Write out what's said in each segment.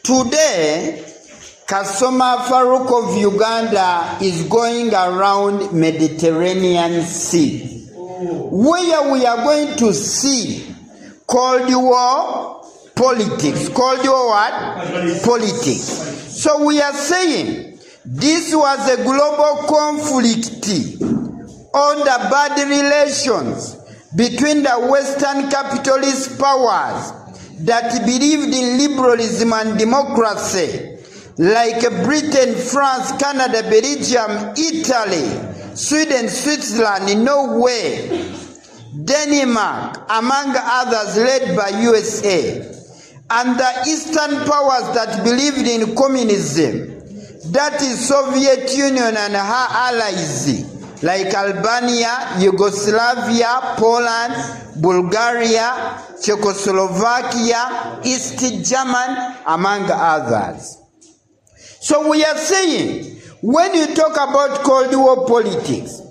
Today, Kasoma Farouk of Uganda is going around Mediterranean Sea, where we are going to see Cold War politics. Cold War what? Politics. So we are saying this was a global conflict on the bad relations between the Western capitalist powers that believed in liberalism and democracy, like Britain, France, Canada, Belgium, Italy, Sweden, Switzerland, Norway, Denmark, among others, led by USA, and the Eastern powers that believed in communism, that is Soviet Union and her allies, like Albania, Yugoslavia, Poland, Bulgaria, Czechoslovakia, East Germany, among others. So we are saying, when you talk about Cold War politics,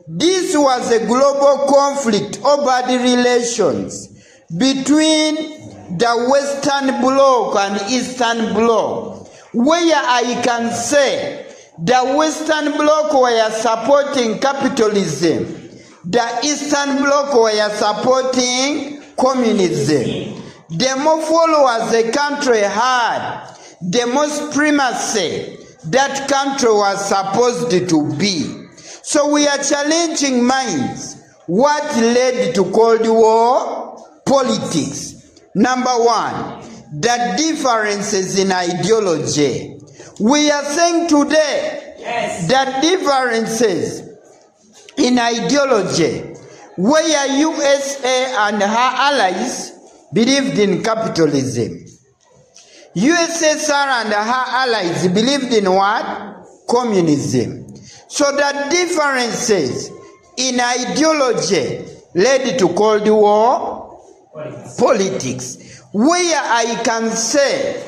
this was a global conflict over the relations between the Western Bloc and Eastern Bloc, where I can say the Western Bloc were supporting capitalism, the Eastern Bloc were supporting communism. The more followers a country had, the more supremacy that country was supposed to be. So we are challenging minds. What led to Cold War politics? Number one, the differences in ideology. We are saying today that differences in ideology, where USA and her allies believed in capitalism. USSR and her allies believed in what? Communism. So the differences in ideology led to Cold War politics, where I can say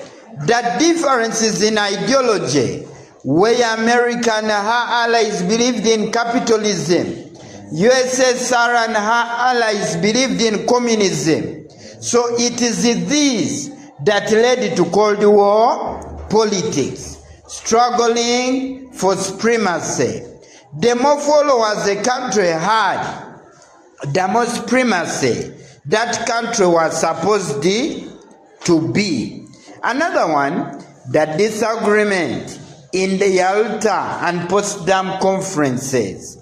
that differences in ideology, where America and her allies believed in capitalism, USSR and her allies believed in communism. So it is this that led to Cold War politics, struggling for supremacy. The more followers a country had, the more supremacy that country was supposed to be. Another one, the disagreement in the Yalta and Potsdam conferences,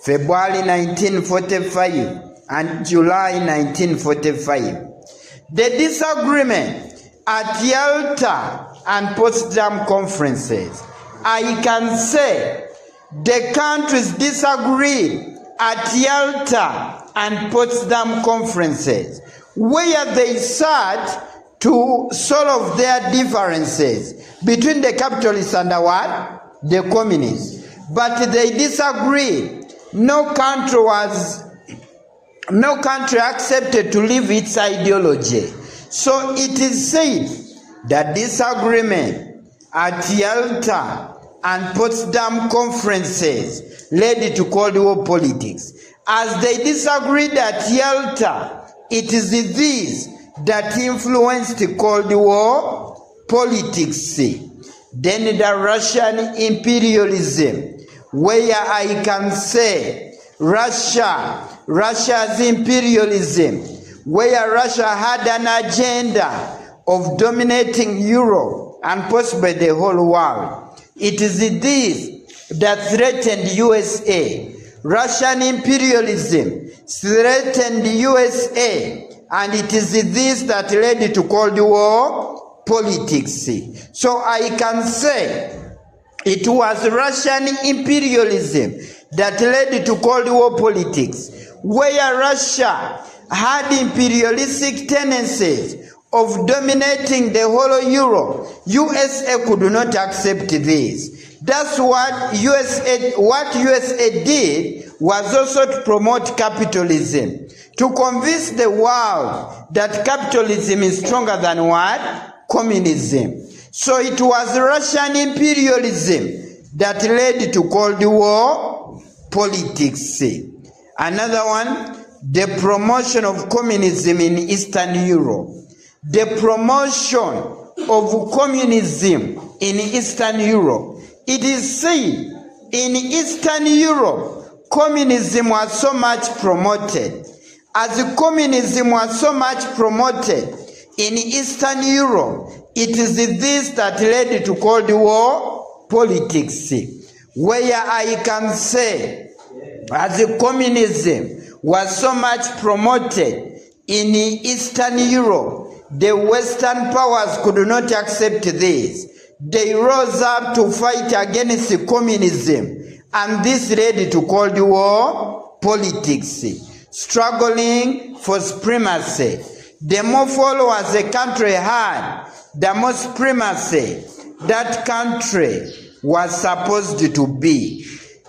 February 1945 and July 1945. The disagreement at Yalta and Potsdam conferences, I can say the countries disagreed at Yalta and Potsdam conferences, where they sat to solve their differences between the capitalists and the communists. But they disagreed. No country accepted to leave its ideology. So it is said that disagreement at Yalta and Potsdam conferences led to Cold War politics. As they disagreed at Yalta, it is this that influenced the Cold War politics. Then the Russian imperialism, where I can say Russia's imperialism, where Russia had an agenda of dominating Europe and possibly the whole world. It is this that threatened USA. Russian imperialism threatened USA, and it is this that led to Cold War politics. So I can say it was Russian imperialism that led to Cold War politics, where Russia had imperialistic tendencies of dominating the whole of Europe. USA could not accept this. That's what USA did, was also to promote capitalism, to convince the world that capitalism is stronger than what? Communism. So it was Russian imperialism that led to Cold War politics. Another one, the promotion of communism in Eastern Europe. The promotion of communism in Eastern Europe. It is said in Eastern Europe, communism was so much promoted. As communism was so much promoted in Eastern Europe, it is this that led to Cold War politics, where I can say, as communism was so much promoted in Eastern Europe, the Western powers could not accept this. They rose up to fight against communism, and this led to Cold War politics, struggling for supremacy. The more followers a country had, the more supremacy that country was supposed to be.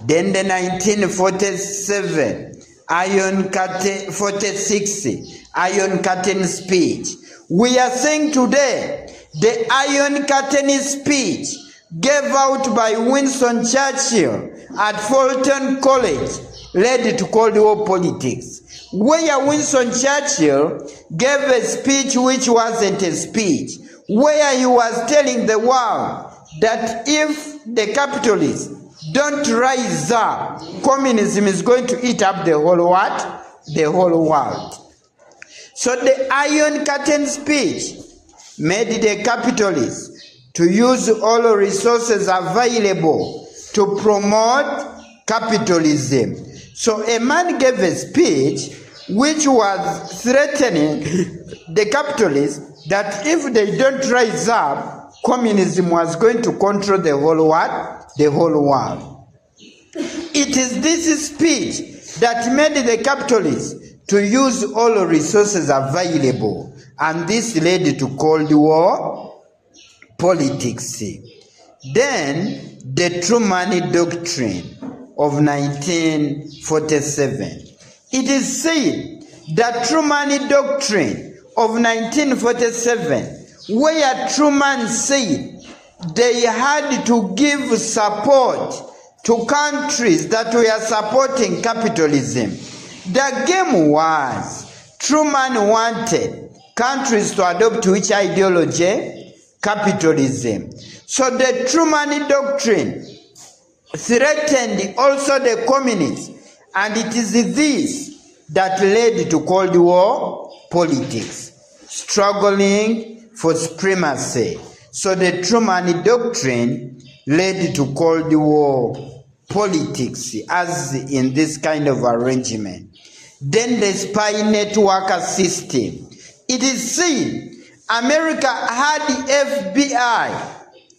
Then the 1947 Iron Curtain, 46 Iron Curtain speech. We are saying today, the Iron Curtain speech gave out by Winston Churchill at Fulton College led to Cold War politics, where Winston Churchill gave a speech which wasn't a speech, where he was telling the world that if the capitalists don't rise up, communism is going to eat up the whole what? The whole world. So the Iron Curtain speech made the capitalists to use all resources available to promote capitalism. So a man gave a speech which was threatening the capitalists that if they don't rise up, communism was going to control the whole world, the whole world. It is this speech that made the capitalists to use all resources available, and this led to Cold War politics. Then the Truman Doctrine of 1947. It is said that Truman Doctrine of 1947, where Truman said they had to give support to countries that were supporting capitalism. The game was, Truman wanted countries to adopt which ideology? Capitalism. So the Truman Doctrine threatened also the communists, and it is this that led to Cold War politics, struggling for supremacy. So the Truman Doctrine led to Cold War politics as in this kind of arrangement. Then the spy network system. It is said America had FBI,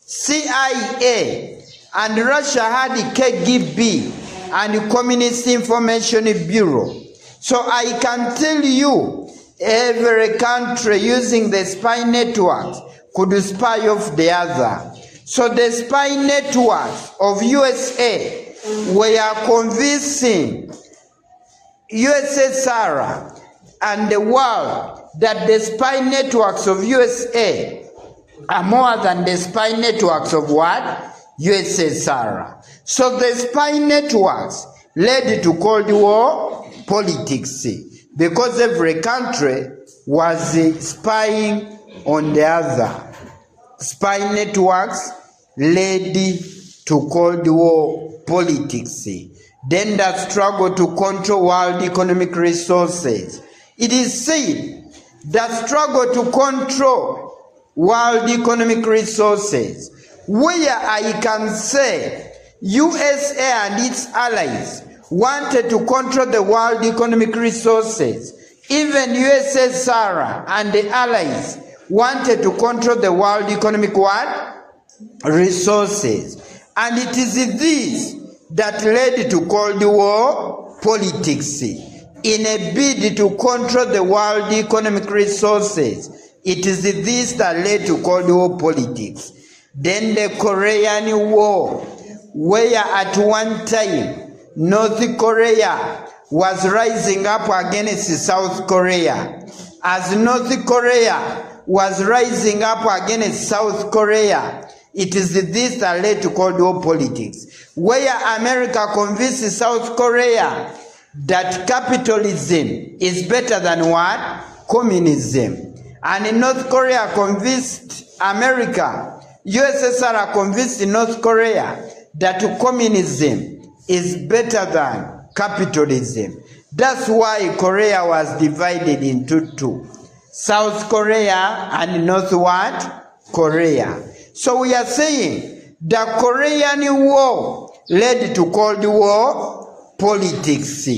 CIA, and Russia had KGB and Communist Information Bureau. So I can tell you, every country using the spy networks could spy off the other. So the spy networks of USA were convincing USSR and the world that the spy networks of USA are more than the spy networks of what? USSR. So the spy networks led to Cold War politics, because every country was spying on the other. Spy networks led to Cold War politics. Then the struggle to control world economic resources. It is said the struggle to control world economic resources, where I can say USA and its allies wanted to control the world economic resources. Even USSR and the allies wanted to control the world economic what? Resources. And it is this that led to Cold War politics. In a bid to control the world economic resources, it is this that led to Cold War politics. Then the Korean War, where at one time North Korea was rising up against South Korea. As North Korea was rising up against South Korea, it is this that led to Cold War politics, where America convinced South Korea that capitalism is better than what? Communism. And North Korea convinced America, USSR convinced North Korea that communism is better than capitalism. That's why Korea was divided into two. South Korea and North what? Korea. So we are saying the Korean War led to Cold War politics.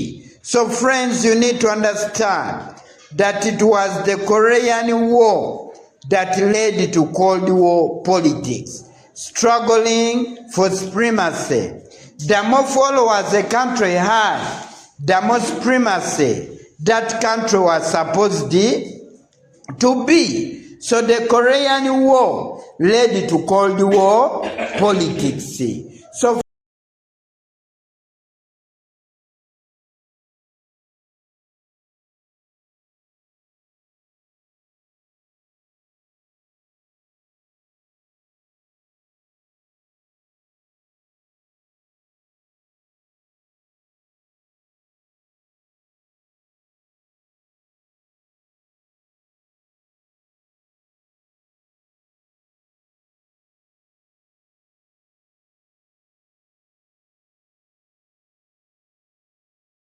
So friends, you need to understand that it was the Korean War that led to Cold War politics, struggling for supremacy. The more followers a country had, the more supremacy that country was supposed to be. So the Korean War led to Cold War politics. So